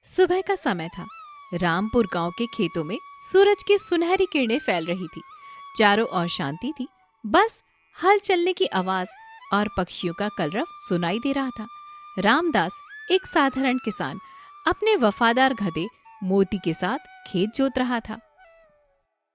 सुबह का समय था। रामपुर गांव के खेतों में सूरज की सुनहरी किरणें फैल रही थी। चारों ओर शांति थी। बस हल चलने की आवाज और पक्षियों का कलरव सुनाई दे रहा था। रामदास, एक साधारण किसान, अपने वफादार गधे मोती के साथ खेत जोत रहा था।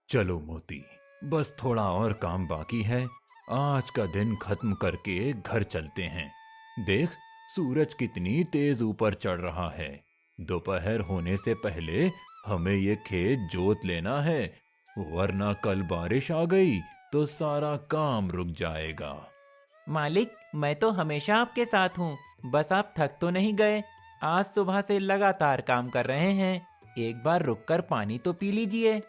चलो मोती, बस थोड़ा और काम बाकी है। आज का दिन खत्म करके घर चलते हैं। देख, सूरज कितनी तेज ऊपर चढ़ रहा है। दोपहर होने से पहले हमें ये खेत जोत लेना है, वरना कल बारिश आ गई तो सारा काम रुक जाएगा। मालिक, मैं तो हमेशा आपके साथ हूँ। बस आप थक तो नहीं गए? आज सुबह से लगातार काम कर रहे हैं। एक बार रुककर पानी तो पी लीजिए।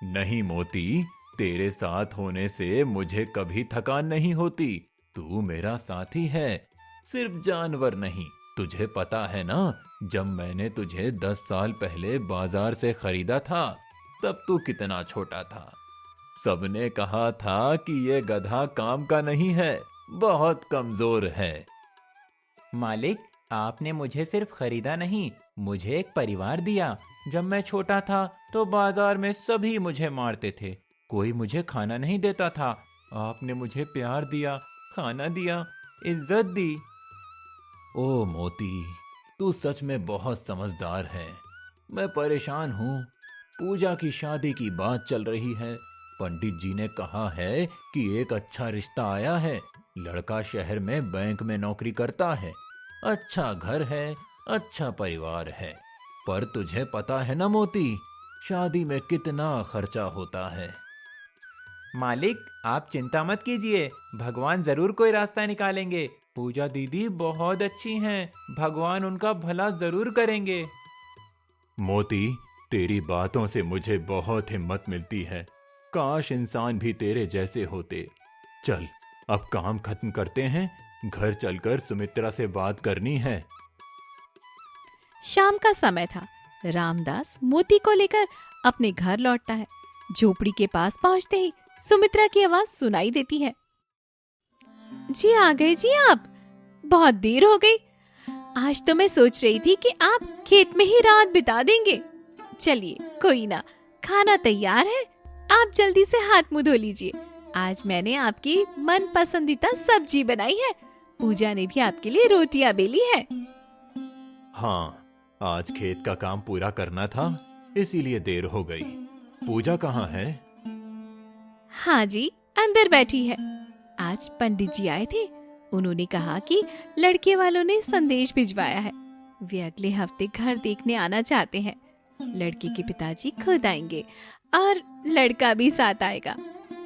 नहीं मोती, तेरे साथ होने से मुझे कभी थकान नहीं होती। तू मेरा साथी है, सिर्फ जानवर नहीं। तुझे पता है ना, जब मैंने तुझे 10 साल पहले बाजार से खरीदा था, तब तू कितना छोटा था। सबने कहा था कि ये गधा काम का नहीं है, बहुत कमजोर है। मालिक, आपने मुझे सिर्फ खरीदा नहीं, मुझे एक परिवार दिया। जब मैं छोटा था तो बाजार में सभी मुझे मारते थे। कोई मुझे खाना नहीं देता था। आपने मुझे प्यार दिया, खाना दिया, इज्जत दी। ओ मोती, तू सच में बहुत समझदार है। मैं परेशान हूँ। पूजा की शादी की बात चल रही है। पंडित जी ने कहा है कि एक अच्छा रिश्ता आया है। लड़का शहर में बैंक में नौकरी करता है, अच्छा घर है, अच्छा परिवार है। पर तुझे पता है ना मोती, शादी में कितना खर्चा होता है। मालिक, आप चिंता मत कीजिए, भगवान जरूर कोई रास्ता निकालेंगे। पूजा दीदी बहुत अच्छी हैं, भगवान उनका भला जरूर करेंगे। मोती, तेरी बातों से मुझे बहुत हिम्मत मिलती है। काश इंसान भी तेरे जैसे होते। चल, अब काम खत्म करते हैं। घर चलकर सुमित्रा से बात करनी है। शाम का समय था। रामदास मोती को लेकर अपने घर लौटता है। झोपड़ी के पास पहुंचते ही सुमित्रा की आवाज सुनाई देती है। जी आ गए जी आप, बहुत देर हो गई। आज तो मैं सोच रही थी कि आप खेत में ही रात बिता देंगे। चलिए, कोई ना, खाना तैयार है, आप जल्दी से हाथ मुंह धो लीजिए। आज मैंने आपकी मन पसंदीदा सब्जी बनाई है। पूजा ने भी आपके लिए रोटियां बेली है। हाँ, आज खेत का काम पूरा करना था, इसीलिए देर हो गई। पूजा कहाँ है? हाँ जी, अंदर बैठी है। आज पंडित जी आए थे। उन्होंने कहा कि लड़के वालों ने संदेश भिजवाया है। वे अगले हफ्ते घर देखने आना चाहते हैं। लड़के के पिताजी खुद आएंगे और लड़का भी साथ आएगा।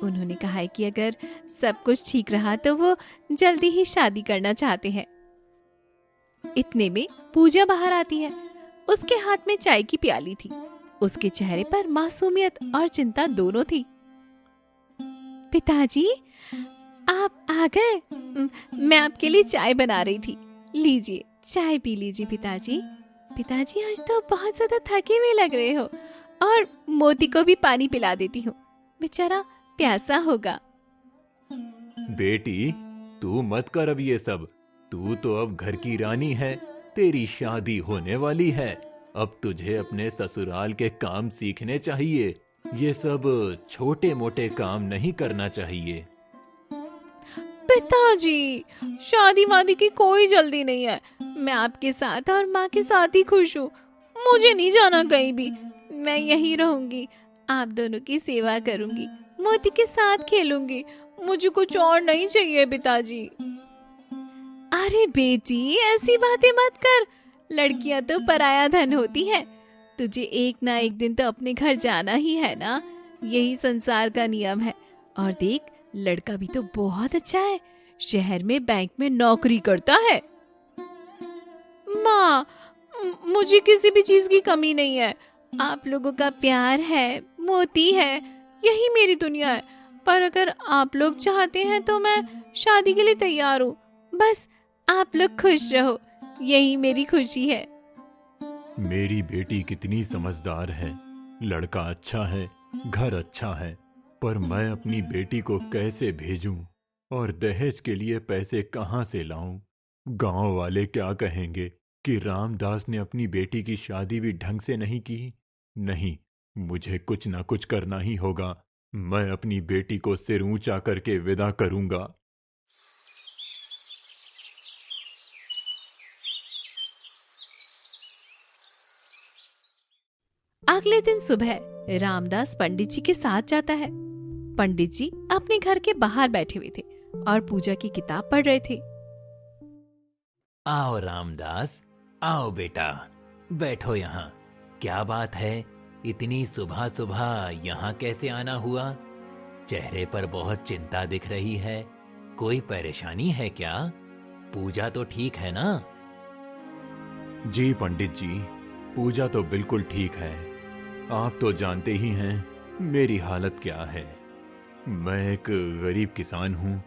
उन्होंने कहा है कि अगर सब कुछ ठीक रहा तो वो जल्दी ही शादी करना चाहते हैं। इतने में पूजा बाहर आती है। उसके हाथ में चाय की प्याली थी। उसके चेहरे पर मासूमियत और चिंता दोनों थी। पिताजी, आप आ गए? मैं आपके लिए चाय बना रही थी। लीजिए, चाय पी लीजिए पिताजी। पिताजी, आज तो बहुत ज्यादा थके हुए लग रहे हो। और मोती को भी पानी पिला देती हूँ, बेचारा प्यासा होगा। बेटी, तू मत कर अब ये सब। तू तो अब घर की रानी है। तेरी शादी होने वाली है। अब तुझे अपने ससुराल के काम सीखने चाहिए। ये सब छोटे मोटे काम नहीं करना चाहिए। पिताजी, शादी वादी की कोई जल्दी नहीं है। मैं आपके साथ और माँ के साथ ही खुश हूँ। मुझे नहीं जाना कहीं भी। मैं यहीं रहूंगी, आप दोनों की सेवा करूंगी, मोती के साथ खेलूंगी। मुझे कुछ और नहीं चाहिए पिताजी। अरे बेटी, ऐसी बातें मत कर। लड़कियां तो पराया धन होती है। तुझे एक ना एक दिन तो अपने घर जाना ही है ना। यही संसार का नियम है। और देख, लड़का भी तो बहुत अच्छा है। शहर में बैंक में नौकरी करता है। माँ, मुझे किसी भी चीज की कमी नहीं है। आप लोगों का प्यार है, मोती है, यही मेरी दुनिया है। पर अगर आप लोग चाहते हैं तो मैं शादी के लिए तैयार हूँ। बस आप लोग खुश रहो, यही मेरी खुशी है। मेरी बेटी कितनी समझदार है। लड़का अच्छा है, घर अच्छा है, पर मैं अपनी बेटी को कैसे भेजूं और दहेज के लिए पैसे कहां से लाऊं? गांव वाले क्या कहेंगे? कि रामदास ने अपनी बेटी की शादी भी ढंग से नहीं की। नहीं, मुझे कुछ ना कुछ करना ही होगा। मैं अपनी बेटी को सिर ऊंचा करके विदा करूंगा। अगले दिन सुबह रामदास पंडित जी के साथ जाता है। पंडित जी अपने घर के बाहर बैठे हुए थे और पूजा की किताब पढ़ रहे थे। आओ रामदास, आओ बेटा, बैठो यहाँ। क्या बात है, इतनी सुबह सुबह यहाँ कैसे आना हुआ? चेहरे पर बहुत चिंता दिख रही है। कोई परेशानी है क्या? पूजा तो ठीक है ना? जी पंडित जी, पूजा तो बिल्कुल ठीक है। आप तो जानते ही हैं मेरी हालत क्या है। मैं एक गरीब किसान हूँ,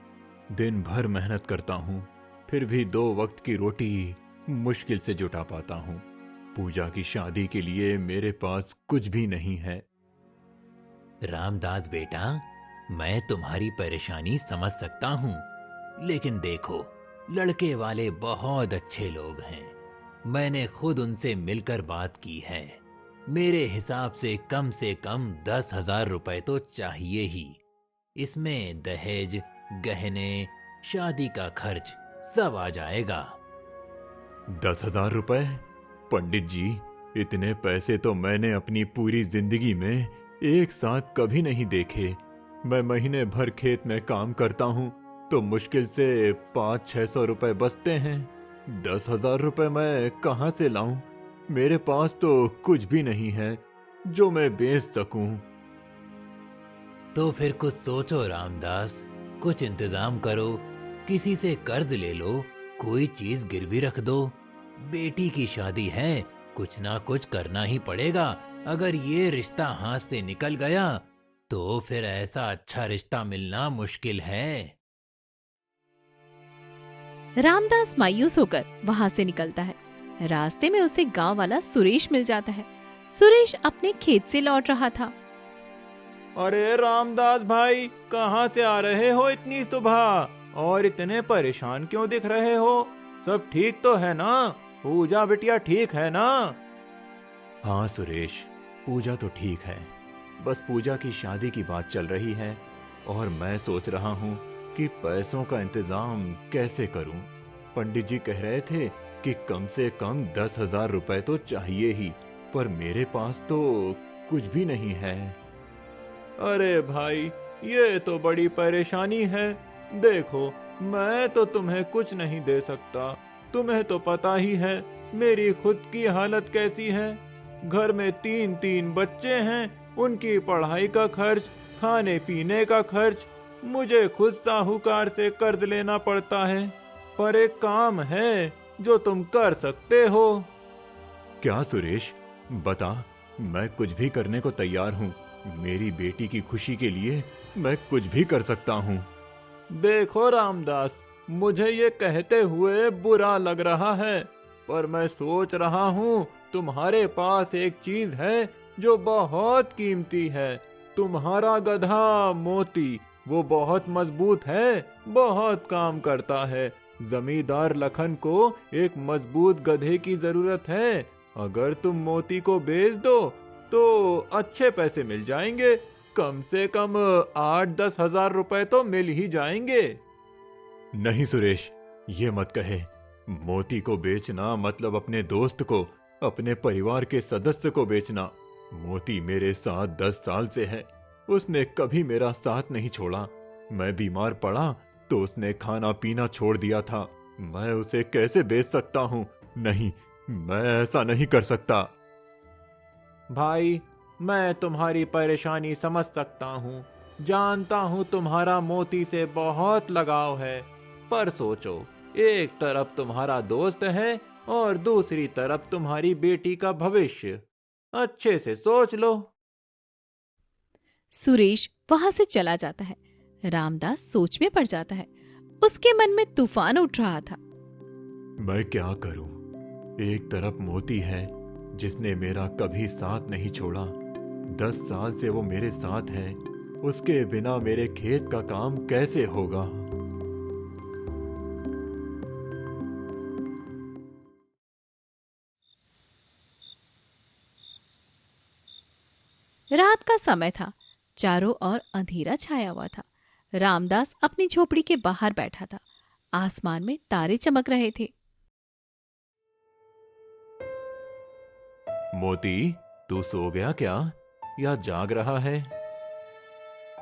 दिन भर मेहनत करता हूँ, फिर भी 2 वक्त की रोटी मुश्किल से जुटा पाता हूँ। पूजा की शादी के लिए मेरे पास कुछ भी नहीं है। रामदास बेटा, मैं तुम्हारी परेशानी समझ सकता हूँ, लेकिन देखो, लड़के वाले बहुत अच्छे लोग हैं। मैंने खुद उनसे मिलकर बात की है। मेरे हिसाब से कम 10,000 रुपए तो चाहिए ही। इसमें दहेज, गहने, शादी का खर्च सब आ जाएगा। 10,000 रुपए? पंडित जी, इतने पैसे तो मैंने अपनी पूरी जिंदगी में एक साथ कभी नहीं देखे। मैं महीने भर खेत में काम करता हूँ तो मुश्किल से 500-600 रुपए बचते हैं। 10,000 रुपए मैं कहाँ से लाऊं? मेरे पास तो कुछ भी नहीं है जो मैं बेच सकूं। तो फिर कुछ सोचो रामदास, कुछ इंतजाम करो, किसी से कर्ज ले लो, कोई चीज गिरवी रख दो। बेटी की शादी है, कुछ ना कुछ करना ही पड़ेगा। अगर ये रिश्ता हाथ से निकल गया तो फिर ऐसा अच्छा रिश्ता मिलना मुश्किल है। रामदास मायूस होकर वहां से निकलता है। रास्ते में उसे गांव वाला सुरेश मिल जाता है। सुरेश अपने खेत से लौट रहा था। अरे रामदास भाई, कहाँ से आ रहे हो इतनी सुबह? और इतने परेशान क्यों दिख रहे हो? सब ठीक तो है ना? पूजा बिटिया ठीक है ना? हाँ सुरेश, पूजा तो ठीक है। बस पूजा की शादी की बात चल रही है और मैं सोच रहा हूँ कि पैसों का इंतजाम कैसे करूँ। पंडित जी कह रहे थे कि कम से कम 10,000 रुपए तो चाहिए ही, पर मेरे पास तो कुछ भी नहीं है। अरे भाई, ये तो बड़ी परेशानी है। देखो, मैं तो तुम्हें कुछ नहीं दे सकता। तुम्हें तो पता ही है मेरी खुद की हालत कैसी है। घर में 3 बच्चे हैं, उनकी पढ़ाई का खर्च, खाने पीने का खर्च, मुझे खुद साहूकार से कर्ज लेना पड़ता है। पर एक काम है जो तुम कर सकते हो। क्या सुरेश, बता, मैं कुछ भी करने को तैयार हूँ। मेरी बेटी की खुशी के लिए मैं कुछ भी कर सकता हूँ। देखो रामदास, मुझे ये कहते हुए बुरा लग रहा है, पर मैं सोच रहा हूँ तुम्हारे पास एक चीज है जो बहुत कीमती है। तुम्हारा गधा मोती, वो बहुत मजबूत है, बहुत काम करता है। जमींदार लखन को एक मजबूत गधे की जरूरत है। अगर तुम मोती को बेच दो तो अच्छे पैसे मिल जाएंगे। कम से कम 8-10 हजार रुपए तो मिल ही जाएंगे। नहीं सुरेश, ये मत कहे। मोती को बेचना मतलब अपने दोस्त को, अपने परिवार के सदस्य को बेचना। मोती मेरे साथ 10 साल से है। उसने कभी मेरा साथ नहीं छोड़ा। मैं बीमार पड़ा तो उसने खाना पीना छोड़ दिया था। मैं उसे कैसे बेच सकता हूँ? नहीं, मैं ऐसा नहीं कर सकता। भाई, मैं तुम्हारी परेशानी समझ सकता हूँ। जानता हूँ तुम्हारा मोती से बहुत लगाव है, पर सोचो, एक तरफ तुम्हारा दोस्त है और दूसरी तरफ तुम्हारी बेटी का भविष्य। अच्छे से सोच लो। सुरेश वहां से चला जाता है। रामदास सोच में पड़ जाता है। उसके मन में तूफान उठ रहा था। मैं क्या करूं? एक तरफ मोती है जिसने मेरा कभी साथ नहीं छोड़ा। 10 साल से वो मेरे साथ है। उसके बिना मेरे खेत का काम कैसे होगा? रात का समय था। चारों ओर अंधेरा छाया हुआ था। रामदास अपनी झोपड़ी के बाहर बैठा था। आसमान में तारे चमक रहे थे। मोती, तू सो गया क्या या जाग रहा है?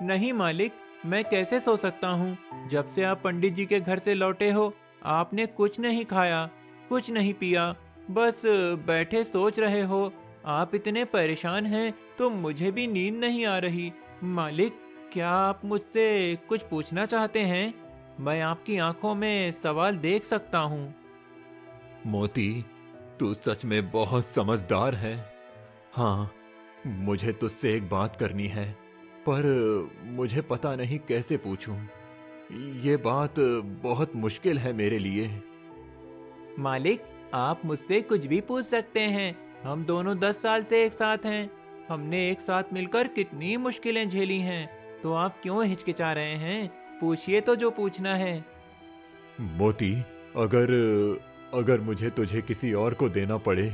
नहीं मालिक, मैं कैसे सो सकता हूँ। जब से आप पंडित जी के घर से लौटे हो, आपने कुछ नहीं खाया, कुछ नहीं पिया, बस बैठे सोच रहे हो। आप इतने परेशान हैं तो मुझे भी नींद नहीं आ रही। मालिक, क्या आप मुझसे कुछ पूछना चाहते हैं? मैं आपकी आंखों में सवाल देख सकता हूँ। मोती, तू सच में बहुत समझदार है। हाँ, मुझे तुझसे एक बात करनी है, पर मुझे पता नहीं कैसे पूछूं। ये बात बहुत मुश्किल है मेरे लिए। मालिक, आप मुझसे कुछ भी पूछ सकते हैं। हम दोनों 10 साल से एक साथ हैं। हमने एक साथ मिलकर कितनी मुश्किलें झेली हैं। तो आप क्यों हिचकिचा रहे हैं? पूछिए तो जो पूछना है। मोती, अगर मुझे तुझे किसी और को देना पड़े,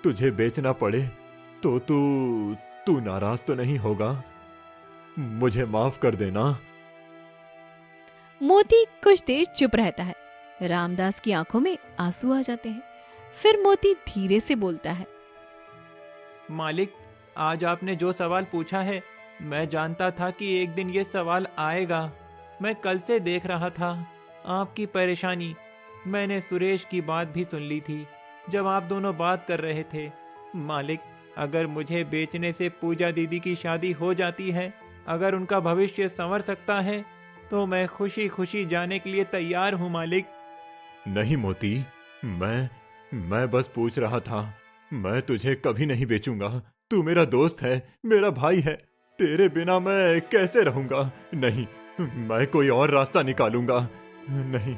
तुझे बेचना पड़े, तो तू नाराज तो नहीं होगा? मुझे माफ कर देना। मोती कुछ देर चुप रहता है। रामदास की आंखों में आंसू आ जाते हैं। फिर मोती धीरे से बोलता है। मालिक, आज आपने जो सवाल पूछा है, मैं जानता था कि एक दिन ये सवाल आएगा। मैं कल से देख रहा था आपकी परेशानी। मैंने सुरेश की बात भी सुन ली थी जब आप दोनों बात कर रहे थे। मालिक, अगर मुझे बेचने से पूजा दीदी की शादी हो जाती है, अगर उनका भविष्य संवर सकता है, तो मैं खुशी खुशी जाने के लिए तैयार हूँ मालिक। नहीं मोती, मैं बस पूछ रहा था। मैं तुझे कभी नहीं बेचूंगा। तू मेरा दोस्त है, मेरा भाई है। तेरे बिना मैं कैसे रहूंगा? नहीं, मैं कोई और रास्ता निकालूंगा। नहीं।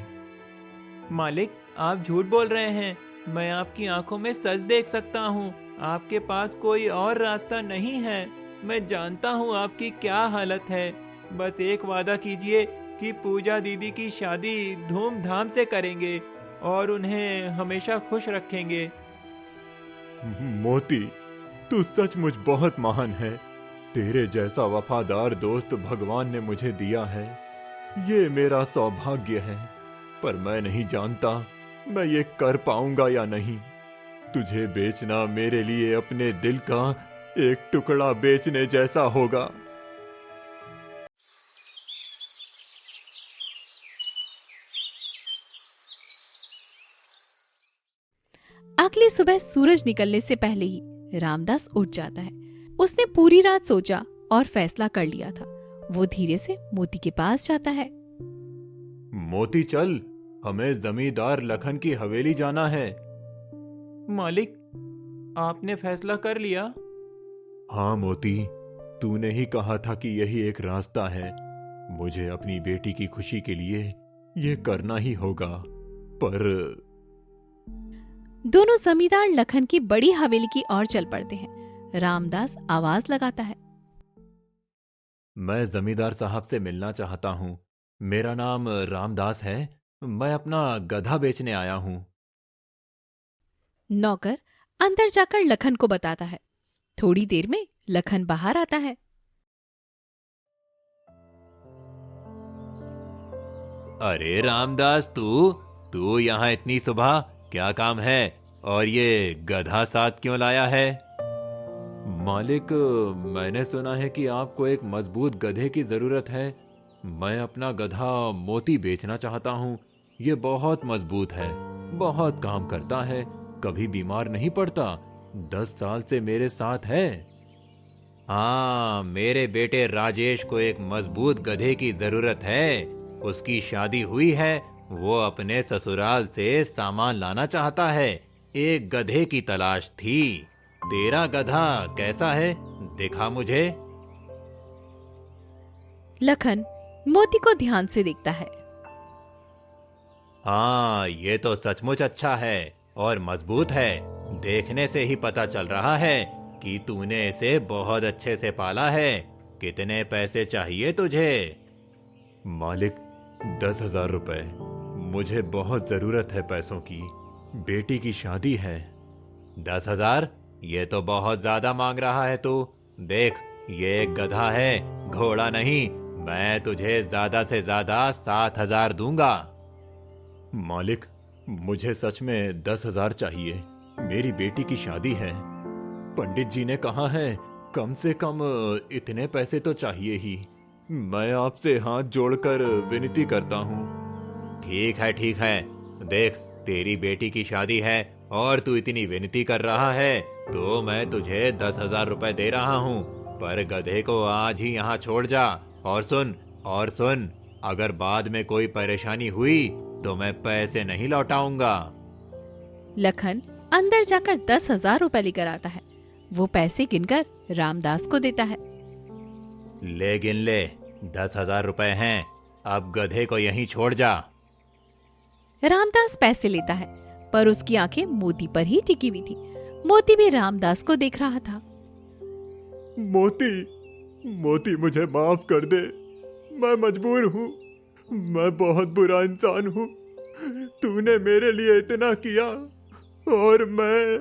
मालिक, आप झूठ बोल रहे हैं। मैं आपकी आंखों में सच देख सकता हूँ। आपके पास कोई और रास्ता नहीं है। मैं जानता हूँ आपकी क्या हालत है। बस एक वादा कीजिए कि पूजा दीदी की शादी धूमधाम से करेंगे और उन्हें हमेशा खुश रखेंगे। मोती, तू सचमुच बहुत महान है। तेरे जैसा वफादार दोस्त भगवान ने मुझे दिया है। ये मेरा सौभाग्य है, पर मैं नहीं जानता मैं ये कर पाऊंगा या नहीं। तुझे बेचना मेरे लिए अपने दिल का एक टुकड़ा बेचने जैसा होगा। अगली सुबह सूरज निकलने से पहले ही रामदास उठ जाता है। उसने पूरी रात सोचा और फैसला कर लिया था। वो धीरे से मोती के पास जाता है। मोती, चल, हमें जमींदार लखन की हवेली जाना है। मालिक, आपने फैसला कर लिया? हाँ मोती, तूने ही कहा था कि यही एक रास्ता है। मुझे अपनी बेटी की खुशी के लिए ये करना ही होगा। पर दोनों जमींदार लखन की बड़ी हवेली की ओर चल पड़ते हैं। रामदास आवाज लगाता है। मैं जमींदार साहब से मिलना चाहता हूँ। मेरा नाम रामदास है। मैं अपना गधा बेचने आया हूँ। नौकर अंदर जाकर लखन को बताता है। थोड़ी देर में लखन बाहर आता है। अरे रामदास, तू यहाँ इतनी सुबह क्या काम है? और ये गधा साथ क्यों लाया है? मालिक, मैंने सुना है कि आपको एक मजबूत गधे की जरूरत है। मैं अपना गधा मोती बेचना चाहता हूँ। ये बहुत मजबूत है, बहुत काम करता है, कभी बीमार नहीं पड़ता। 10 साल से मेरे साथ है। हाँ, मेरे बेटे राजेश को एक मजबूत गधे की जरूरत है। उसकी शादी हुई है, वो अपने ससुराल से सामान लाना चाहता है। एक गधे की तलाश थी। तेरा गधा कैसा है? दिखा मुझे। लखन मोती को ध्यान से देखता है। हाँ, ये तो सचमुच अच्छा है और मजबूत है। देखने से ही पता चल रहा है कि तूने इसे बहुत अच्छे से पाला है। कितने पैसे चाहिए तुझे? मालिक, 10,000 रुपए। मुझे बहुत जरूरत है पैसों की। बेटी की शादी है। 10,000? ये तो बहुत ज्यादा मांग रहा है तू। देख, ये एक गधा है, घोड़ा नहीं। मैं तुझे ज्यादा से ज्यादा 7,000 दूंगा। मालिक, मुझे सच में 10,000 चाहिए। मेरी बेटी की शादी है। पंडित जी ने कहा है कम से कम इतने पैसे तो चाहिए ही। मैं आपसे हाथ जोड़कर विनती करता हूँ। ठीक है, ठीक है। देख, तेरी बेटी की शादी है और तू इतनी विनती कर रहा है, तो मैं तुझे 10,000 रुपए दे रहा हूँ। पर गधे को आज ही यहाँ छोड़ जा। और सुन, अगर बाद में कोई परेशानी हुई तो मैं पैसे नहीं लौटाऊंगा। लखन अंदर जाकर 10,000 रुपए लेकर आता है। वो पैसे गिनकर रामदास को देता है। ले, गिन ले, 10,000 रुपए हैं। अब गधे को यहीं छोड़ जा। रामदास पैसे लेता है, पर उसकी आंखें मोती पर ही टिकी हुई थी। मोती भी रामदास को देख रहा था। मोती मुझे माफ कर दे। मैं मजबूर हूँ। मैं बहुत बुरा इंसान हूँ। तूने मेरे लिए इतना किया और मैं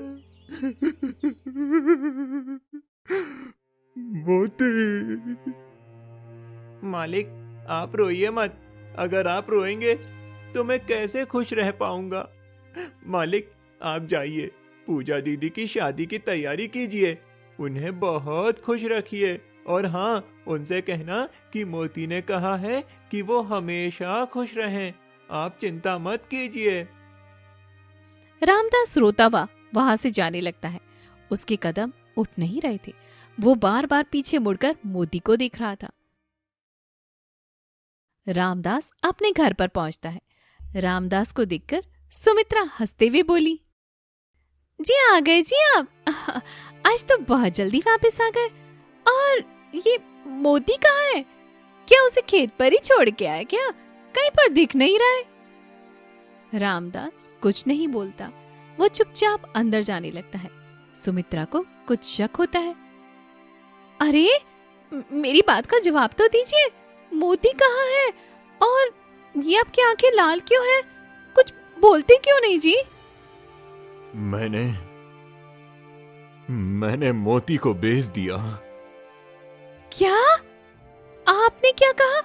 मोती। मालिक, आप रोइए मत। अगर आप रोएंगे तो मैं कैसे खुश रह पाऊंगा। मालिक, आप जाइए, पूजा दीदी की शादी की तैयारी कीजिए। उन्हें बहुत खुश रखिए और हाँ, उनसे कहना कि मोती ने कहा है कि वो हमेशा खुश रहें। आप चिंता मत कीजिए। रामदास रोता हुआ वहां से जाने लगता है। उसके कदम उठ नहीं रहे थे। वो बार बार पीछे मुड़कर मोती को देख रहा था। रामदास अपने घर पर पहुंचता है। रामदास को देखकर सुमित्रा हंसते हुए बोली, जी आ गए जी आप। आज तो बहुत जल्दी वापस आ गए। और ये मोती कहाँ है? क्या उसे खेत पर ही छोड़ के आए क्या? कहीं पर दिख नहीं रहा है। रामदास कुछ नहीं बोलता। वो चुपचाप अंदर जाने लगता है। सुमित्रा को कुछ शक होता है। अरे, मेरी बात का जवाब तो दीजिए। मोती कहाँ है? और ये आपकी आंखें लाल क्यों हैं? कुछ बोलते क्यों नहीं जी? मैंने मोती को बेच दिया। क्या? आपने क्या कहा?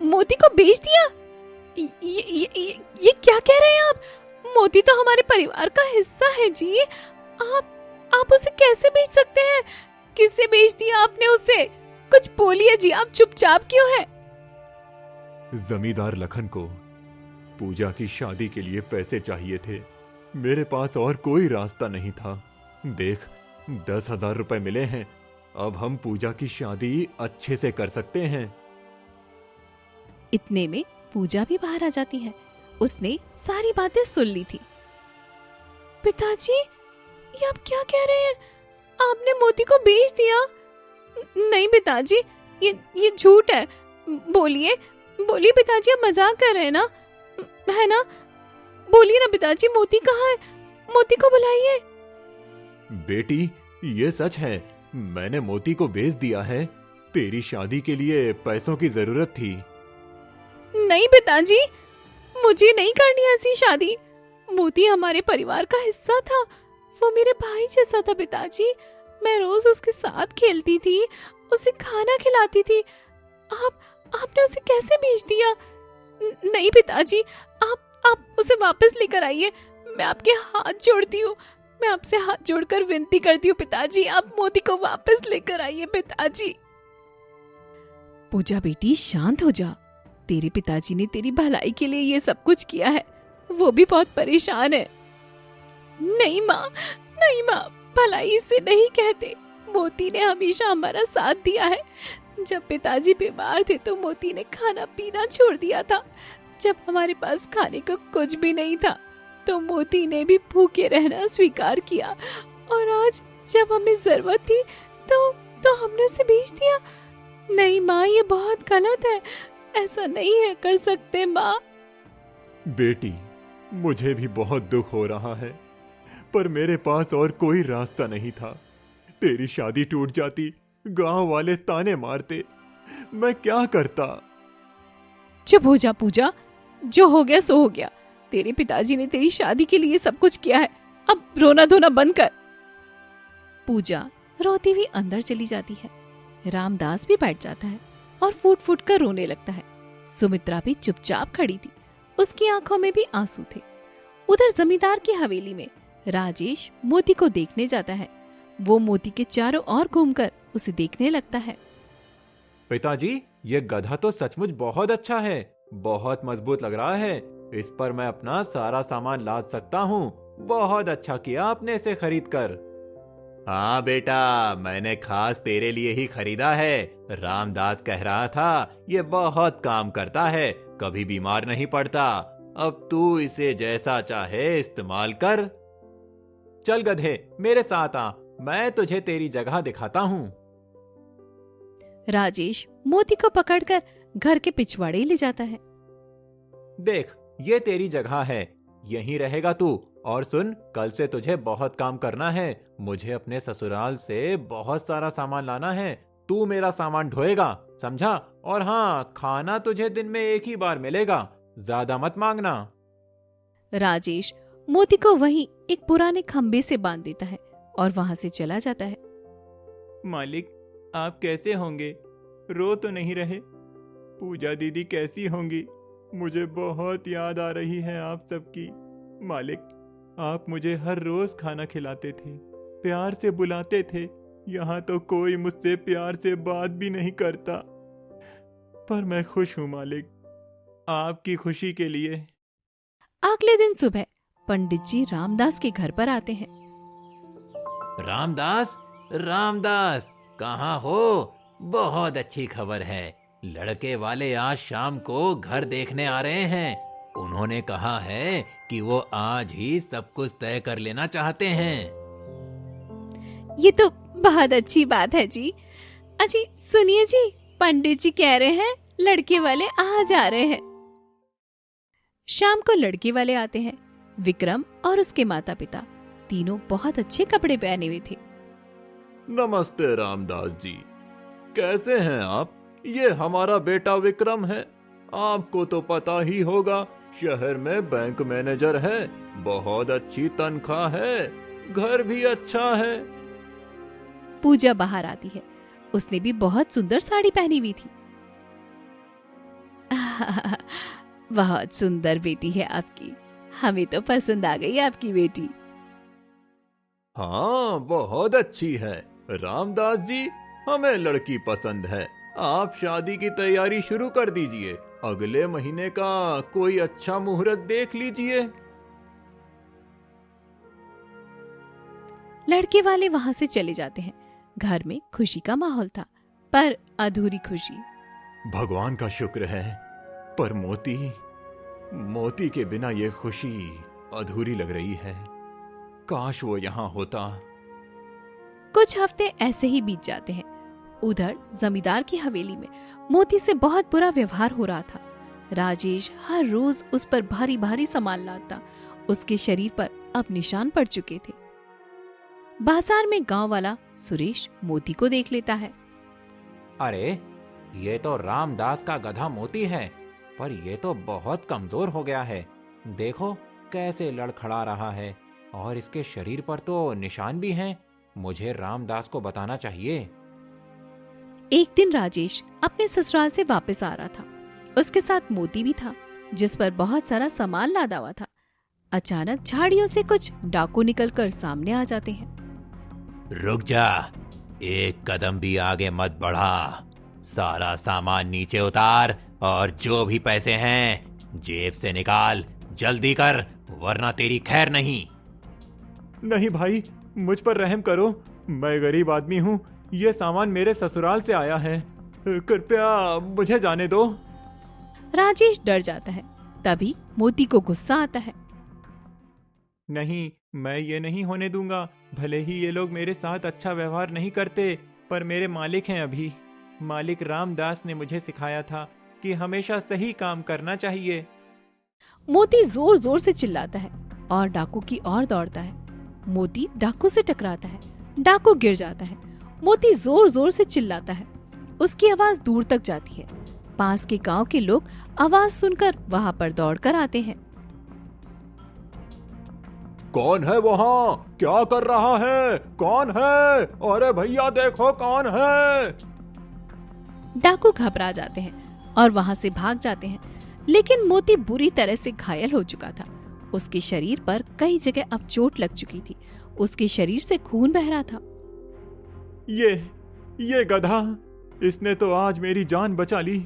मोती को बेच दिया? ये क्या कह रहे हैं आप? मोती तो हमारे परिवार का हिस्सा है जी। आप उसे कैसे बेच सकते हैं? किससे बेच दिया आपने उसे? कुछ बोलिए जी, आप चुपचाप क्यों हैं? जमींदार लखन को पूजा की शादी के लिए पैसे चाहिए थे। मेरे पास और कोई रास्ता नहीं था। देख, 10,000 रुपए मिले हैं। अब हम पूजा की शादी अच्छे से कर सकते हैं। इतने में पूजा भी बाहर आ जाती है। उसने सारी बातें सुन ली थी। पिताजी, ये आप क्या कह रहे हैं? आपने मोती को बेच दिया? नहीं पिताजी, ये झूठ है। बोलिए पिताजी, आप मजाक कर रहे हैं ना? है ना? बोलिए ना पिताजी, मोती कहाँ है? मोती को बुलाइए। बेटी, ये सच है। मैंने मोती को बेच दिया है। तेरी शादी के लिए पैसों की जरूरत थी। नहीं पिताजी, मुझे नहीं करनी ऐसी शादी। मोती हमारे परिवार का हिस्सा था। वो मेरे भाई जैसा था पिताजी। मैं रोज उसके साथ खेलती थी, उसे खाना खिलाती थी। आपने उसे कैसे बेच दिया? नहीं पिताजी, आप उसे वापस लेकर आइए। मैं आपके हाथ जोड़ती हूँ। मैं आपसे हाथ जोड़कर विनती करती हूँ पिताजी, आप मोती को वापस लेकर आइए पिताजी। पूजा बेटी, शांत हो जा। तेरे पिताजी ने तेरी भलाई के लिए ये सब कुछ किया है। वो भी बहुत परेशान है। नहीं माँ, भलाई से नहीं कहते। मोती ने हमेशा हमारा साथ दिया है। जब पिताजी बीमार थे तो मोती ने खाना पीना छोड़ दिया था। जब हमारे पास खाने को कुछ भी नहीं था तो मोती ने भी भूखे रहना स्वीकार किया। और आज जब हमें जरूरत थी तो हमने उसे बेच दिया। नहीं माँ, ये बहुत गलत है। ऐसा नहीं है कर सकते माँ। बेटी, मुझे भी बहुत दुख हो रहा है, पर मेरे पास और कोई रास्ता नहीं था। तेरी शादी टूट जाती, गांव वाले ताने मारते, मैं क्या करता? चुप हो जा पूजा, जो हो गया सो हो गया। तेरे पिताजी ने तेरी शादी के लिए सब कुछ किया है। अब रोना धोना बंद कर। पूजा रोती हुई अंदर चली जाती है। रामदास भी बैठ जाता है और फूट फूट कर रोने लगता है। सुमित्रा भी चुपचाप खड़ी थी, उसकी आंखों में भी आंसू थे। उधर जमींदार की हवेली में राजेश मोती को देखने जाता है। वो मोती के चारों ओर घूमकर उसे देखने लगता है। पिताजी, ये गधा तो सचमुच बहुत अच्छा है, बहुत मजबूत लग रहा है। इस पर मैं अपना सारा सामान लाद सकता हूँ। बहुत अच्छा किया आपने इसे खरीद कर। हाँ बेटा, मैंने खास तेरे लिए ही खरीदा है। रामदास कह रहा था ये बहुत काम करता है, कभी बीमार नहीं पड़ता। अब तू इसे जैसा चाहे इस्तेमाल कर। चल गधे, मेरे साथ आ, मैं तुझे तेरी जगह दिखाता हूँ। राजेश मोती को पकड़कर घर के पिछवाड़े ले जाता है। देख, ये तेरी जगह है, यहीं रहेगा तू। और सुन, कल से तुझे बहुत काम करना है। मुझे अपने ससुराल से बहुत सारा सामान लाना है। तू मेरा सामान ढोएगा, समझा? और हाँ, खाना तुझे दिन में एक ही बार मिलेगा, ज्यादा मत मांगना। राजेश मोती को वहीं एक पुराने खंबे से बांध देता है और वहां से चला जाता है। मालिक, आप कैसे होंगे? रो तो नहीं रहे? पूजा दीदी कैसी होंगी? मुझे बहुत याद आ रही है आप सबकी। मालिक, आप मुझे हर रोज खाना खिलाते थे, प्यार से बुलाते थे। यहाँ तो कोई मुझसे प्यार से बात भी नहीं करता। पर मैं खुश हूँ मालिक, आपकी खुशी के लिए। अगले दिन सुबह पंडित जी रामदास के घर पर आते हैं। रामदास, रामदास, कहाँ हो? बहुत अच्छी खबर है। लड़के वाले आज शाम को घर देखने आ रहे हैं। उन्होंने कहा है कि वो आज ही सब कुछ तय कर लेना चाहते हैं। ये तो बहुत अच्छी बात है जी। अजी सुनिए जी, पंडित जी कह रहे हैं लड़के वाले आज आ रहे हैं। शाम को लड़के वाले आते हैं। विक्रम और उसके माता पिता तीनों बहुत अच्छे कपड़े पहने हुए थे। नमस्ते रामदास जी, कैसे हैं आप? ये हमारा बेटा विक्रम है। आपको तो पता ही होगा, शहर में बैंक मैनेजर है, बहुत अच्छी तनख्वाह है, घर भी अच्छा है। पूजा बाहर आती है, उसने भी बहुत सुंदर साड़ी पहनी हुई थी। बहुत सुंदर बेटी है आपकी, हमें तो पसंद आ गई आपकी बेटी। हाँ, बहुत अच्छी है। रामदास जी, हमें लड़की पसंद है। आप शादी की तैयारी शुरू कर दीजिए। अगले महीने का कोई अच्छा मुहूर्त देख लीजिए। लड़के वाले वहां से चले जाते हैं। घर में खुशी का माहौल था, पर अधूरी खुशी। भगवान का शुक्र है, पर मोती के बिना ये खुशी अधूरी लग रही है। काश वो यहाँ होता। कुछ हफ्ते ऐसे ही बीत जाते हैं। उधर जमींदार की हवेली में मोती से बहुत बुरा व्यवहार हो रहा था। राजेश हर रोज उस पर भारी भारी सामान लाता। उसके शरीर पर अब निशान पड़ चुके थे। बाजार में गांव वाला सुरेश मोती को देख लेता है। अरे, ये तो रामदास का गधा मोती है, पर ये तो बहुत कमजोर हो गया है। देखो कैसे लड़खड़ा रहा है, और इसके शरीर पर तो निशान भी हैं। मुझे रामदास को बताना चाहिए। एक दिन राजेश अपने ससुराल से वापस आ रहा था। उसके साथ मोती भी था, जिस पर बहुत सारा सामान लादा हुआ था। अचानक झाड़ियों से कुछ डाकू निकलकर सामने आ जाते हैं। रुक जा, एक कदम भी आगे मत बढ़ा। सारा सामान नीचे उतार और जो भी पैसे हैं जेब से निकाल। जल्दी कर, वरना तेरी खैर नहीं। नहीं भाई, मुझ पर रहम करो। मैं गरीब आदमी हूँ, ये सामान मेरे ससुराल से आया है। कृपया मुझे जाने दो। राजेश डर जाता है। तभी मोती को गुस्सा आता है। नहीं, मैं ये नहीं होने दूंगा। भले ही ये लोग मेरे साथ अच्छा व्यवहार नहीं करते, पर मेरे मालिक हैं अभी। मालिक रामदास ने मुझे सिखाया था कि हमेशा सही काम करना चाहिए। मोती जोर जोर से चिल्लाता है और डाकू की ओर दौड़ता है। मोती डाकू से टकराता है। डाकू गिर जाता है। मोती जोर जोर से चिल्लाता है। उसकी आवाज दूर तक जाती है। पास के गांव के लोग आवाज सुनकर वहां पर दौड़कर आते हैं। कौन है वहाँ? क्या कर रहा है? कौन है? अरे भैया देखो कौन है? डाकू घबरा जाते हैं और वहां से भाग जाते हैं, लेकिन मोती बुरी तरह से घायल हो चुका था। उसके शरीर पर कई जगह अब चोट लग चुकी थी। उसके शरीर से खून बह रहा था। ये गधा, इसने तो आज मेरी जान बचा ली।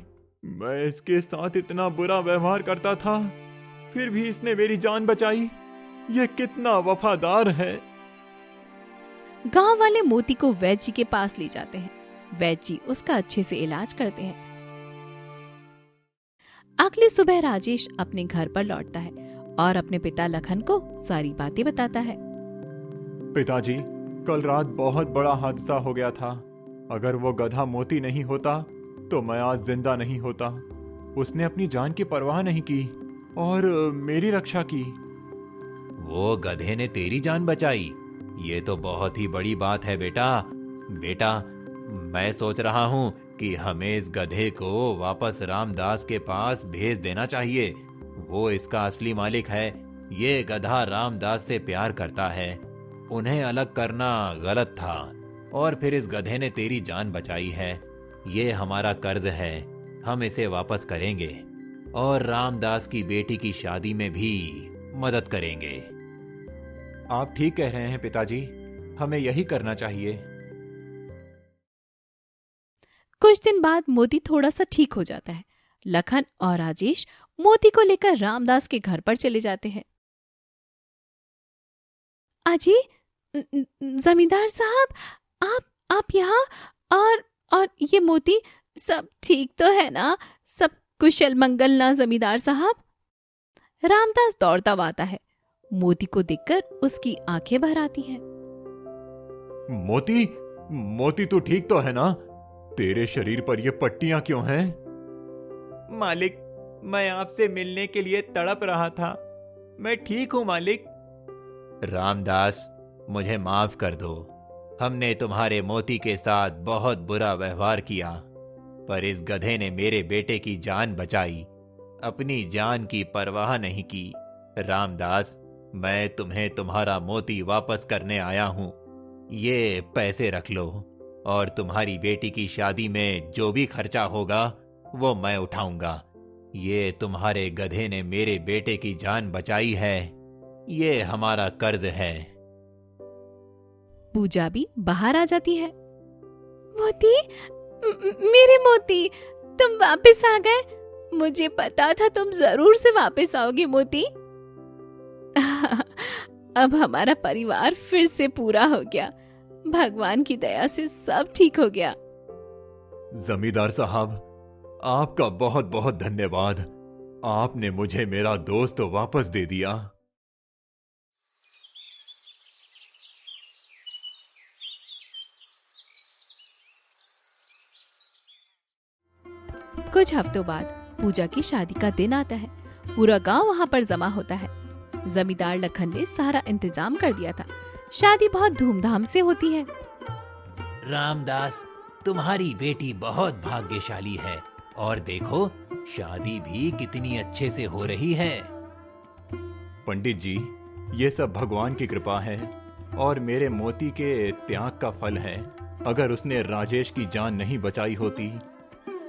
मैं इसके साथ इतना बुरा व्यवहार करता था, फिर भी इसने मेरी जान बचाई। ये कितना वफादार है। गांव वाले मोती को वैद्य जी के पास ले जाते हैं। वैद्य जी उसका अच्छे से इलाज करते हैं। अगली सुबह राजेश अपने घर पर लौटता है और अपने पिता लखन को सारी बातें बताता है। पिताजी, कल रात बहुत बड़ा हादसा हो गया था। अगर वो गधा मोती नहीं होता तो मैं आज जिंदा नहीं होता। उसने अपनी जान की परवाह नहीं की और मेरी रक्षा की। वो गधे ने तेरी जान बचाई, ये तो बहुत ही बड़ी बात है बेटा। बेटा, मैं सोच रहा हूँ कि हमें इस गधे को वापस रामदास के पास भेज देना चाहिए। वो इसका असली मालिक है। ये गधा रामदास से प्यार करता है। उन्हें अलग करना गलत था और फिर इस गधे ने तेरी जान बचाई है। ये हमारा कर्ज है, हम इसे वापस करेंगे और रामदास की बेटी की शादी में भी मदद करेंगे। आप ठीक कह रहे हैं पिताजी, हमें यही करना चाहिए। कुछ दिन बाद मोती थोड़ा सा ठीक हो जाता है। लखन और राजेश मोती को लेकर रामदास के घर पर चले जाते हैं। अजी, जमींदार साहब, आप यहाँ और ये मोती सब ठीक तो है ना? सब कुशल मंगल ना जमींदार साहब? रामदास दौड़ता हुआ आता है। मोती को देखकर उसकी आंखें भर आती हैं। मोती तू ठीक तो है ना? तेरे शरीर पर ये पट्टियां क्यों हैं? मालिक, मैं आपसे मिलने के लिए तड़प रहा था। मैं ठीक हूँ मालिक। रामदास, मुझे माफ कर दो। हमने तुम्हारे मोती के साथ बहुत बुरा व्यवहार किया, पर इस गधे ने मेरे बेटे की जान बचाई, अपनी जान की परवाह नहीं की। रामदास, मैं तुम्हें तुम्हारा मोती वापस करने आया हूं। ये पैसे रख लो और तुम्हारी बेटी की शादी में जो भी खर्चा होगा वो मैं उठाऊंगा। ये तुम्हारे गधे ने मेरे बेटे की जान बचाई है, ये हमारा कर्ज है। पूजा भी बाहर आ जाती है। मोती, मेरे मोती, तुम वापस आ गए। मुझे पता था तुम जरूर से वापस आओगे मोती। अब हमारा परिवार फिर से पूरा हो गया। भगवान की दया से सब ठीक हो गया। जमींदार साहब, आपका बहुत बहुत धन्यवाद। आपने मुझे मेरा दोस्त वापस दे दिया। कुछ हफ्तों बाद पूजा की शादी का दिन आता है। पूरा गांव वहां पर जमा होता है। जमींदार लखन ने सारा इंतजाम कर दिया था। शादी बहुत धूमधाम से होती है। रामदास, तुम्हारी बेटी बहुत भाग्यशाली है और देखो, शादी भी कितनी अच्छे से हो रही है। पंडित जी, ये सब भगवान की कृपा है और मेरे मोती के त्याग का फल है। अगर उसने राजेश की जान नहीं बचाई होती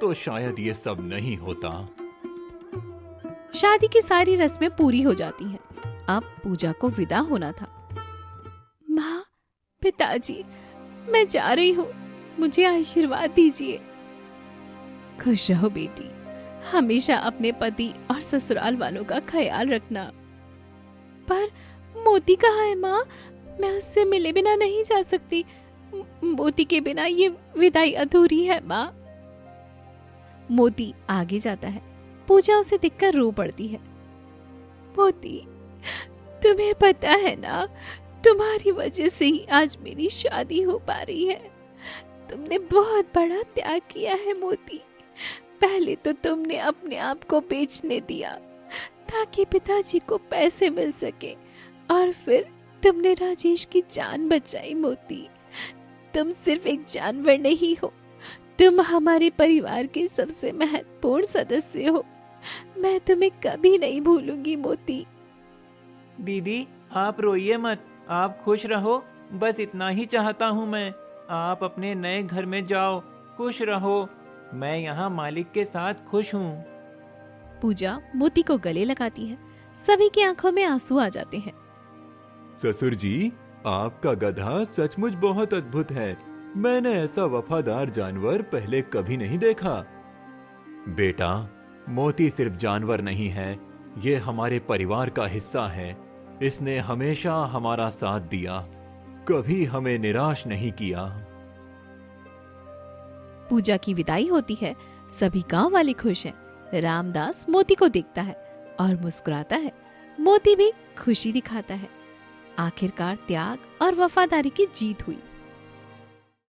तो शायद ये सब नहीं होता। शादी की सारी रस्में पूरी हो जाती हैं। अब पूजा को विदा होना था। माँ, पिताजी, मैं जा रही हूँ, मुझे आशीर्वाद दीजिए। खुश रहो बेटी, हमेशा अपने पति और ससुराल वालों का ख्याल रखना। पर मोती कहाँ है माँ? मैं उससे मिले बिना नहीं जा सकती। मोती के बिना ये विदाई अधूरी है माँ। मोती आगे जाता है। पूजा उसे देखकर रो पड़ती है। मोती, तुम्हें पता है ना, तुम्हारी वजह से ही आज मेरी शादी हो पा रही है। तुमने बहुत बड़ा त्याग किया है मोती। पहले तो तुमने अपने आप को बेचने दिया ताकि पिताजी को पैसे मिल सके, और फिर तुमने राजेश की जान बचाई। मोती, तुम सिर्फ एक जानवर नहीं हो, तुम हमारे परिवार के सबसे महत्वपूर्ण सदस्य हो। मैं तुम्हें कभी नहीं भूलूंगी मोती। दीदी, आप रोइए मत, आप खुश रहो, बस इतना ही चाहता हूँ मैं। आप अपने नए घर में जाओ, खुश रहो। मैं यहाँ मालिक के साथ खुश हूँ। पूजा मोती को गले लगाती है। सभी की आंखों में आंसू आ जाते हैं। ससुर जी, आपका गधा सचमुच बहुत अद्भुत है। मैंने ऐसा वफादार जानवर पहले कभी नहीं देखा। बेटा, मोती सिर्फ जानवर नहीं है, ये हमारे परिवार का हिस्सा है। इसने हमेशा हमारा साथ दिया, कभी हमें निराश नहीं किया। पूजा की विदाई होती है। सभी गांव वाले खुश हैं। रामदास मोती को देखता है और मुस्कुराता है। मोती भी खुशी दिखाता है। आखिरकार त्याग और वफादारी की जीत हुई।